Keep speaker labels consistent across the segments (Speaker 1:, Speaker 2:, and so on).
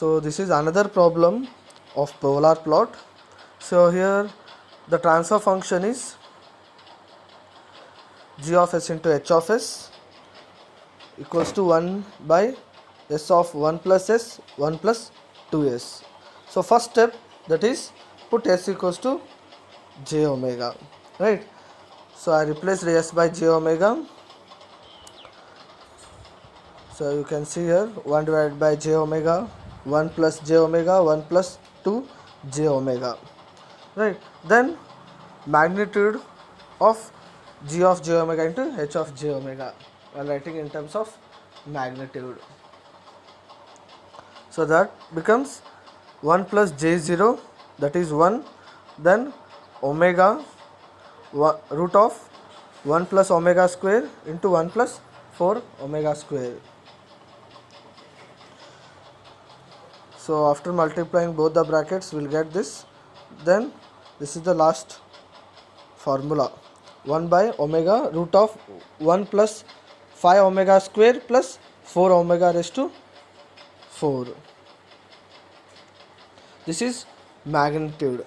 Speaker 1: So this is another problem of polar plot. So here the transfer function is g of s into h of s equals to 1 by s of 1 plus s 1 plus 2s. So first step, that is put s equals to j omega, right? So I replaced s by j omega. So you can see here 1 divided by j omega, 1 plus j omega, 1 plus 2 j omega, right? Then magnitude of g of j omega into h of j omega, while writing in terms of magnitude. So that becomes 1 plus j0, that is 1, then omega root of 1 plus omega square into 1 plus 4 omega square. So after multiplying both the brackets, we'll get this. Then this is the last formula, 1 by omega root of 1 plus 5 omega square plus 4 omega raised to 4. This is magnitude,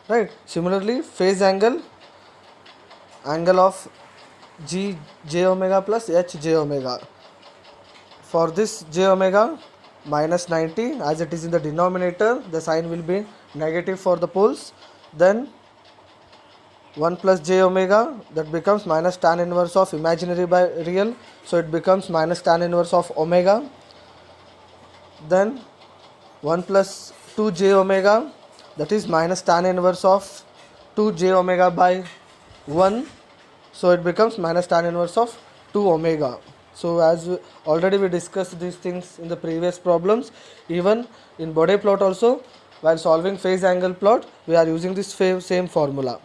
Speaker 1: right? Similarly, phase angle of j omega plus h j omega. For this j omega, minus 90, as it is in the denominator, the sign will be negative for the poles. Then 1 plus j omega, that becomes minus tan inverse of imaginary by real, so it becomes minus tan inverse of omega. Then 1 plus 2 j omega, that is minus tan inverse of 2 j omega by 1, so it becomes minus tan inverse of 2 omega. So as we discussed these things in the previous problems, even in Bode plot also, while solving phase angle plot, we are using this same formula,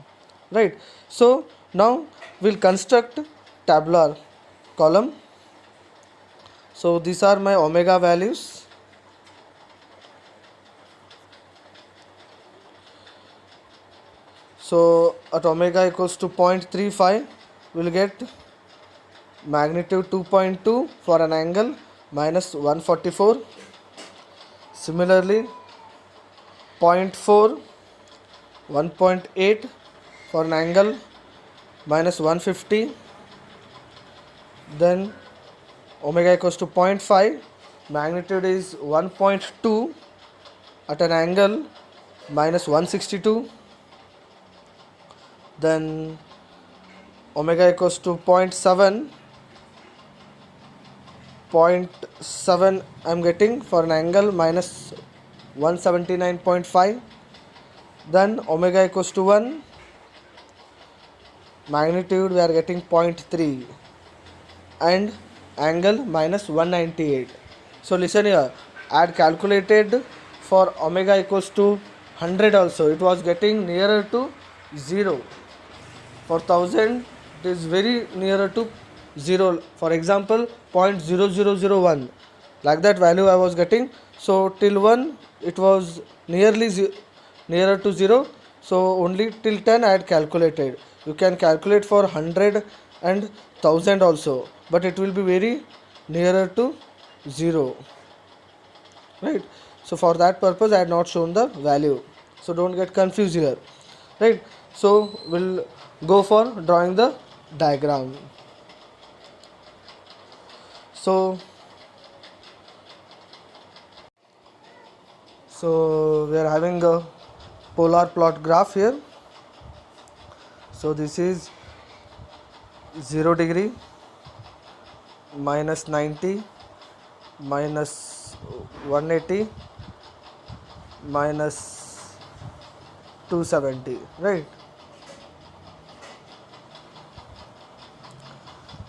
Speaker 1: right? So now we'll construct tabular column. So these are my omega values. So at omega equals to 0.35, we'll get magnitude 2.2 for an angle minus 144. Similarly, 0.4, 1.8 for an angle minus 150. Then omega equals to 0.5, magnitude is 1.2 at an angle minus 162. Then omega equals to 0.7, 0.7 I am getting for an angle minus 179.5. Then omega equals to 1, magnitude we are getting 0.3 and angle minus 198. So listen here, I had calculated for omega equals to 100 also, it was getting nearer to 0. For 1000 it is very nearer to 0. For example, 0.0001, like that value I was getting. So till 1 it was nearer to 0. So only till 10 I had calculated. You can calculate for 100 and 1000 also, but it will be very nearer to 0, right? So for that purpose I had not shown the value, so don't get confused here, right? So we'll go for drawing the diagram. So we are having a polar plot graph here. So this is 0 degree, minus 90, minus 180, minus 270, right?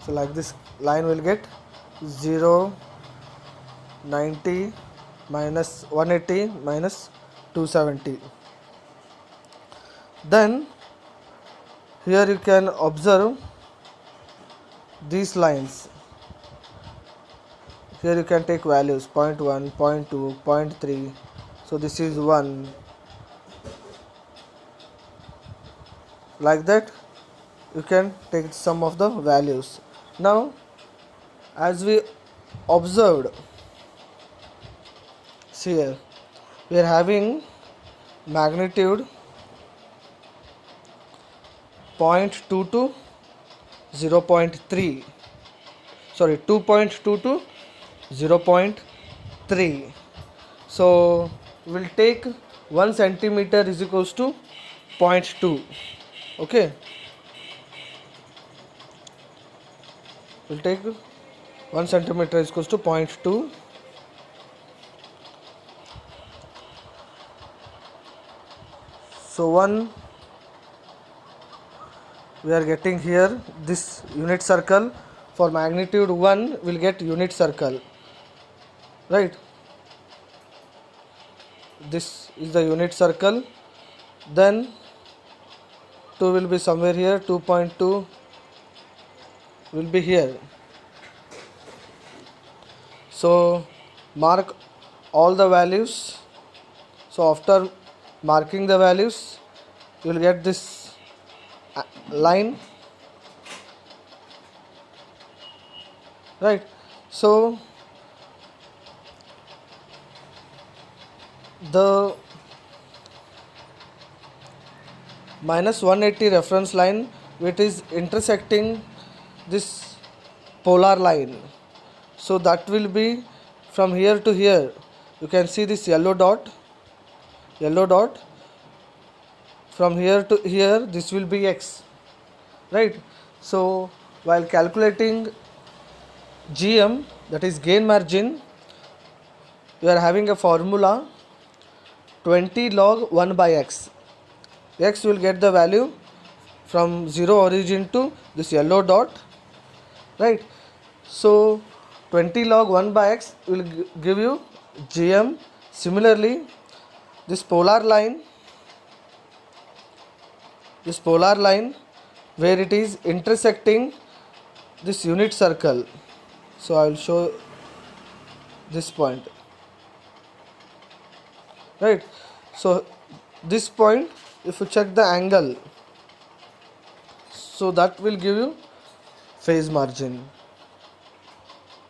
Speaker 1: So like this line will get 0, 90, minus 180, minus 270. Then here you can observe these lines. Here you can take values 0.1, 0.2, 0.3. So this is 1. Like that you can take some of the values. Now as we observed, see here, we are having magnitude 0.2 to 0.3, sorry, 2.2 to 0.3. So we'll take 1 centimeter is equals to 0.2. Okay, we'll take 1 centimeter is equals to 0.2. So 1, we are getting here this unit circle. For magnitude 1 we'll get unit circle, right? This is the unit circle. Then 2 will be somewhere here, 2.2 will be here. So mark all the values. So after marking the values, you will get this line, right? So the minus 180 reference line, which is intersecting this polar line, so that will be from here to here. You can see this yellow dot, from here to here, this will be x, right? So while calculating GM, that is gain margin, we are having a formula 20 log 1 by x. X will get the value from 0 origin to this yellow dot, right? So 20 log 1 by x will give you GM. Similarly, this polar line where it is intersecting this unit circle, so I will show this point, right? So this point, if you check the angle, so that will give you phase margin.